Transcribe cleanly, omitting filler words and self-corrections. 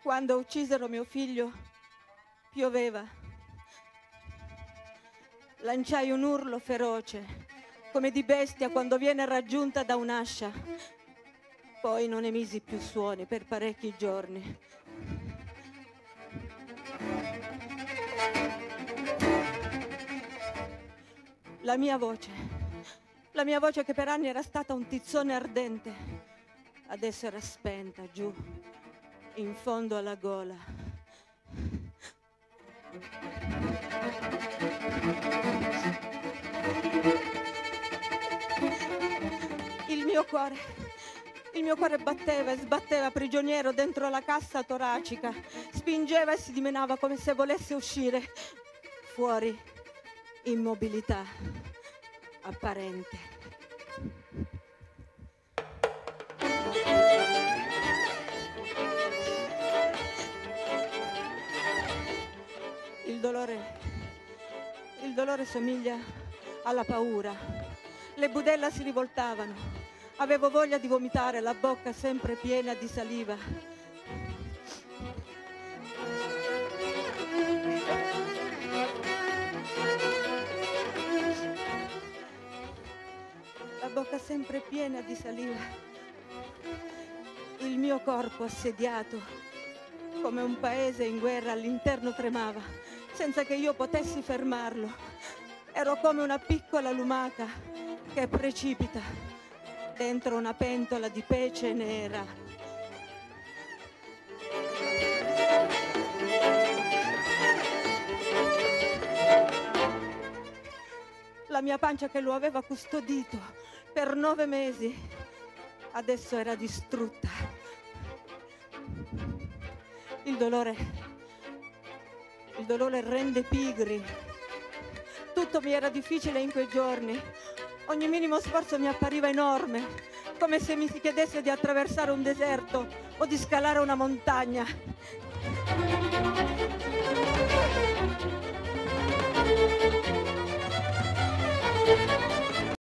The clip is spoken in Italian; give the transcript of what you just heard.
Quando uccisero mio figlio, pioveva. Lanciai un urlo feroce, come di bestia quando viene raggiunta da un'ascia. Poi non emisi più suoni per parecchi giorni. La mia voce che per anni era stata un tizzone ardente, adesso era spenta giù, in fondo alla gola. Il mio cuore batteva e sbatteva prigioniero dentro la cassa toracica, spingeva e si dimenava come se volesse uscire. Fuori, immobilità apparente. Il dolore somiglia alla paura. Le budella si rivoltavano. Avevo voglia di vomitare, la bocca sempre piena di saliva. La bocca sempre piena di saliva. Il mio corpo assediato, come un paese in guerra, all'interno tremava, senza che io potessi fermarlo. Ero come una piccola lumaca che precipita dentro una pentola di pece nera. La mia pancia che lo aveva custodito per 9 mesi, adesso era distrutta. Il dolore rende pigri. Tutto mi era difficile in quei giorni. Ogni minimo sforzo mi appariva enorme, come se mi si chiedesse di attraversare un deserto o di scalare una montagna.